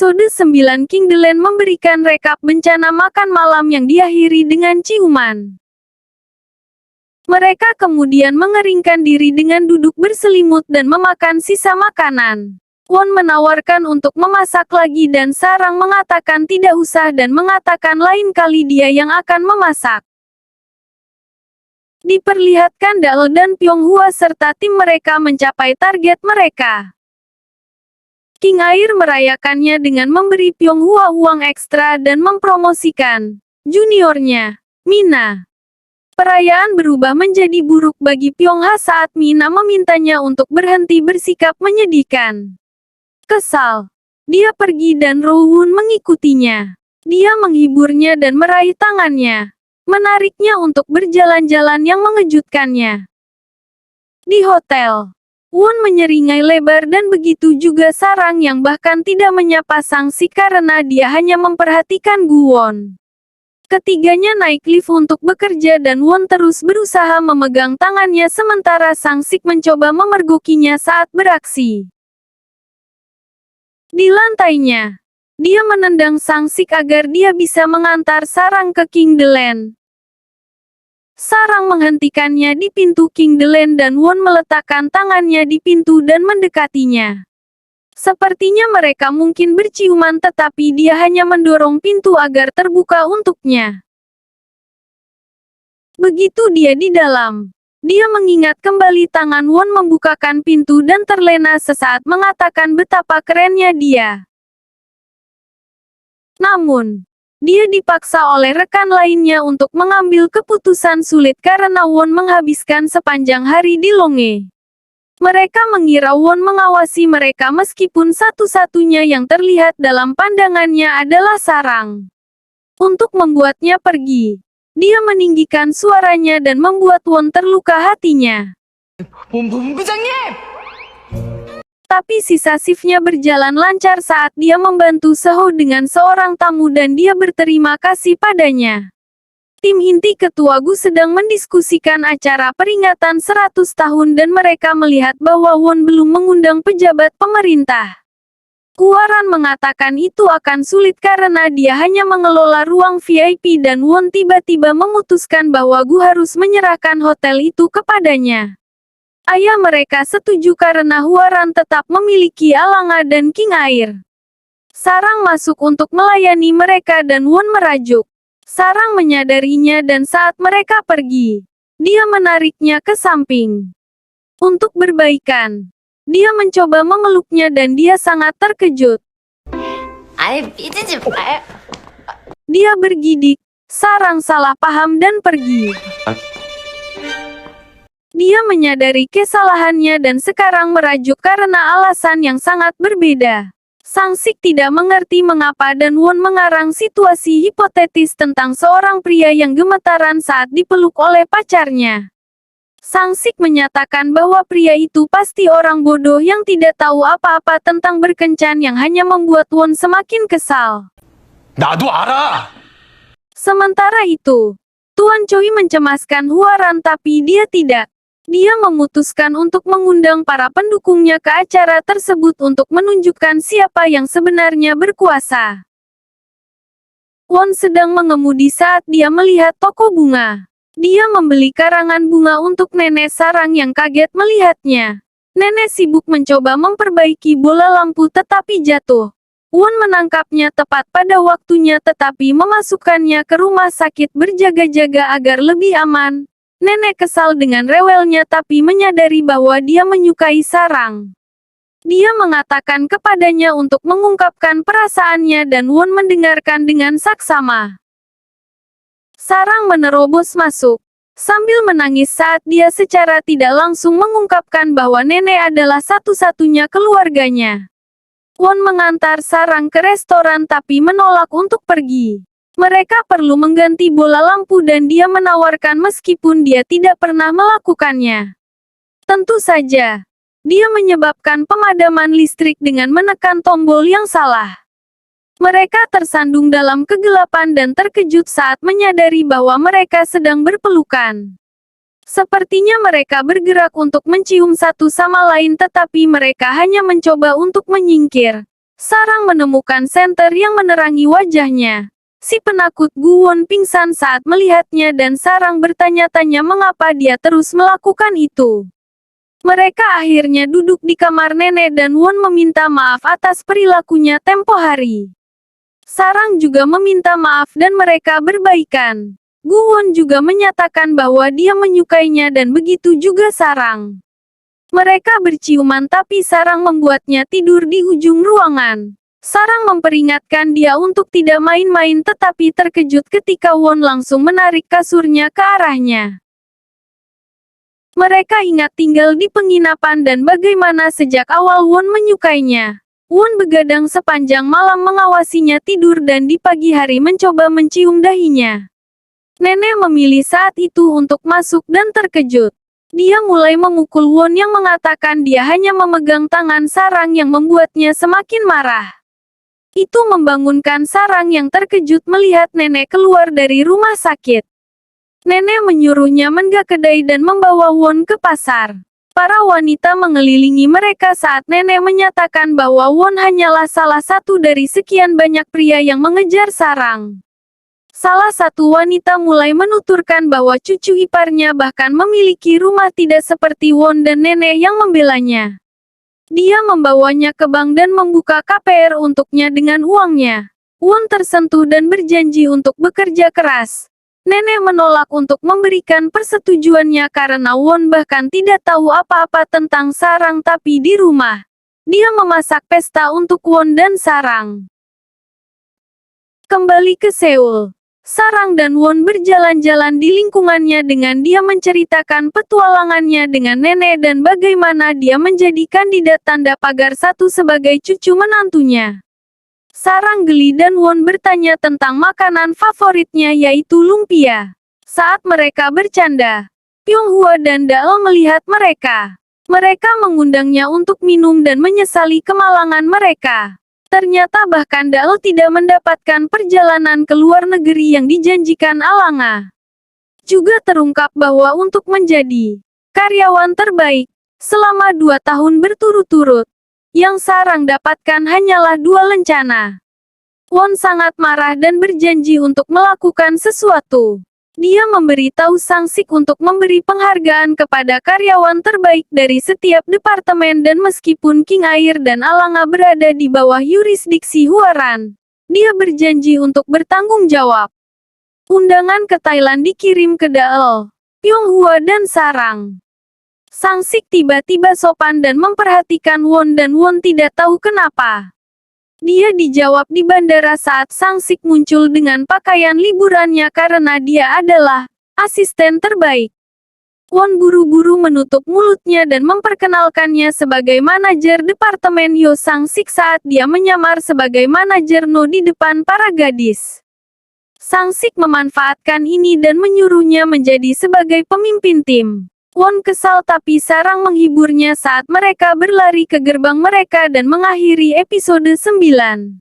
Episode 9 King Delen memberikan rekap bencana makan malam yang diakhiri dengan ciuman. Mereka kemudian mengeringkan diri dengan duduk berselimut dan memakan sisa makanan. Won menawarkan untuk memasak lagi dan Sarang mengatakan tidak usah dan mengatakan lain kali dia yang akan memasak. Diperlihatkan Daol dan Pyonghua serta tim mereka mencapai target mereka. King Air merayakannya dengan memberi Pyonghua uang ekstra dan mempromosikan juniornya, Mina. Perayaan berubah menjadi buruk bagi Pyongha saat Mina memintanya untuk berhenti bersikap menyedihkan. Kesal, dia pergi dan Rowoon mengikutinya. Dia menghiburnya dan meraih tangannya, menariknya untuk berjalan-jalan yang mengejutkannya. Di hotel, Won menyeringai lebar dan begitu juga Sarang yang bahkan tidak menyapa Sang-si karena dia hanya memperhatikan Guwon. Ketiganya naik lift untuk bekerja dan Won terus berusaha memegang tangannya sementara Sang-sik mencoba memergokinya saat beraksi. Di lantainya, dia menendang Sang-sik agar dia bisa mengantar Sarang ke King Delen. Sarang menghentikannya di pintu King Delen dan Won meletakkan tangannya di pintu dan mendekatinya. Sepertinya mereka mungkin berciuman tetapi dia hanya mendorong pintu agar terbuka untuknya. Begitu dia di dalam, dia mengingat kembali tangan Won membukakan pintu dan terlena sesaat mengatakan betapa kerennya dia. Namun, dia dipaksa oleh rekan lainnya untuk mengambil keputusan sulit karena Won menghabiskan sepanjang hari di Longe. Mereka mengira Won mengawasi mereka meskipun satu-satunya yang terlihat dalam pandangannya adalah Sarang. Untuk membuatnya pergi, dia meninggikan suaranya dan membuat Won terluka hatinya. Tapi sisa shiftnya berjalan lancar saat dia membantu Seho dengan seorang tamu dan dia berterima kasih padanya. Tim inti Ketua Gu sedang mendiskusikan acara peringatan 100 tahun dan mereka melihat bahwa Won belum mengundang pejabat pemerintah. Kuaran mengatakan itu akan sulit karena dia hanya mengelola ruang VIP dan Won tiba-tiba memutuskan bahwa Gu harus menyerahkan hotel itu kepadanya. Ayah mereka setuju karena Huaran tetap memiliki Alanga dan King Air. Sarang masuk untuk melayani mereka dan Won merajuk. Sarang menyadarinya dan saat mereka pergi, dia menariknya ke samping. Untuk berbaikan, dia mencoba memeluknya dan dia sangat terkejut. Dia bergidik, Sarang salah paham dan pergi. Dia menyadari kesalahannya dan sekarang merajuk karena alasan yang sangat berbeda. Sang-sik tidak mengerti mengapa dan Won mengarang situasi hipotetis tentang seorang pria yang gemetaran saat dipeluk oleh pacarnya. Sang-sik menyatakan bahwa pria itu pasti orang bodoh yang tidak tahu apa-apa tentang berkencan yang hanya membuat Won semakin kesal. 나도 알아! Sementara itu, Tuan Choi mencemaskan Huaran tapi dia tidak. Dia memutuskan untuk mengundang para pendukungnya ke acara tersebut untuk menunjukkan siapa yang sebenarnya berkuasa. Won sedang mengemudi saat dia melihat toko bunga. Dia membeli karangan bunga untuk Nenek Sarang yang kaget melihatnya. Nenek sibuk mencoba memperbaiki bola lampu tetapi jatuh. Won menangkapnya tepat pada waktunya tetapi memasukkannya ke rumah sakit berjaga-jaga agar lebih aman. Nenek kesal dengan rewelnya tapi menyadari bahwa dia menyukai Sarang. Dia mengatakan kepadanya untuk mengungkapkan perasaannya dan Won mendengarkan dengan saksama. Sarang menerobos masuk, sambil menangis saat dia secara tidak langsung mengungkapkan bahwa nenek adalah satu-satunya keluarganya. Won mengantar Sarang ke restoran tapi menolak untuk pergi. Mereka perlu mengganti bola lampu dan dia menawarkan meskipun dia tidak pernah melakukannya. Tentu saja, dia menyebabkan pemadaman listrik dengan menekan tombol yang salah. Mereka tersandung dalam kegelapan dan terkejut saat menyadari bahwa mereka sedang berpelukan. Sepertinya mereka bergerak untuk mencium satu sama lain tetapi mereka hanya mencoba untuk menyingkir. Sarang menemukan senter yang menerangi wajahnya. Si penakut Gu Won pingsan saat melihatnya dan Sarang bertanya-tanya mengapa dia terus melakukan itu. Mereka akhirnya duduk di kamar nenek dan Won meminta maaf atas perilakunya tempo hari. Sarang juga meminta maaf dan mereka berbaikan. Gu Won juga menyatakan bahwa dia menyukainya dan begitu juga Sarang. Mereka berciuman tapi Sarang membuatnya tidur di ujung ruangan. Sarang memperingatkan dia untuk tidak main-main tetapi terkejut ketika Won langsung menarik kasurnya ke arahnya. Mereka ingat tinggal di penginapan dan bagaimana sejak awal Won menyukainya. Won begadang sepanjang malam mengawasinya tidur dan di pagi hari mencoba mencium dahinya. Nenek memilih saat itu untuk masuk dan terkejut. Dia mulai memukul Won yang mengatakan dia hanya memegang tangan Sarang yang membuatnya semakin marah. Itu membangunkan Sarang yang terkejut melihat nenek keluar dari rumah sakit. Nenek menyuruhnya menggak kedai dan membawa Won ke pasar. Para wanita mengelilingi mereka saat nenek menyatakan bahwa Won hanyalah salah satu dari sekian banyak pria yang mengejar Sarang. Salah satu wanita mulai menuturkan bahwa cucu iparnya bahkan memiliki rumah tidak seperti Won dan nenek yang membelanya. Dia membawanya ke bank dan membuka KPR untuknya dengan uangnya. Won tersentuh dan berjanji untuk bekerja keras. Nenek menolak untuk memberikan persetujuannya karena Won bahkan tidak tahu apa-apa tentang Sarang tapi di rumah. Dia memasak pesta untuk Won dan Sarang. Kembali ke Seoul. Sarang dan Won berjalan-jalan di lingkungannya dengan dia menceritakan petualangannya dengan nenek dan bagaimana dia menjadi kandidat tanda pagar satu sebagai cucu menantunya. Sarang geli dan Won bertanya tentang makanan favoritnya yaitu lumpia. Saat mereka bercanda, Pyonghwa dan Dael melihat mereka. Mereka mengundangnya untuk minum dan menyesali kemalangan mereka. Ternyata bahkan Dael tidak mendapatkan perjalanan ke luar negeri yang dijanjikan Alanga. Juga terungkap bahwa untuk menjadi karyawan terbaik selama 2 tahun berturut-turut, yang Sarang dapatkan hanyalah 2 lencana. Won sangat marah dan berjanji untuk melakukan sesuatu. Dia memberitahu Sang-sik untuk memberi penghargaan kepada karyawan terbaik dari setiap departemen dan meskipun King Air dan Alanga berada di bawah yurisdiksi Huaran, dia berjanji untuk bertanggung jawab. Undangan ke Thailand dikirim ke Dael, Pyonghwa dan Sarang. Sang-sik tiba-tiba sopan dan memperhatikan Won dan Won tidak tahu kenapa. Dia dijawab di bandara saat Sang-sik muncul dengan pakaian liburannya karena dia adalah asisten terbaik. Won buru-buru menutup mulutnya dan memperkenalkannya sebagai manajer departemen Yo Sang-sik saat dia menyamar sebagai manajer No di depan para gadis. Sang-sik memanfaatkan ini dan menyuruhnya menjadi sebagai pemimpin tim. Won kesal tapi Sarang menghiburnya saat mereka berlari ke gerbang mereka dan mengakhiri episode 9.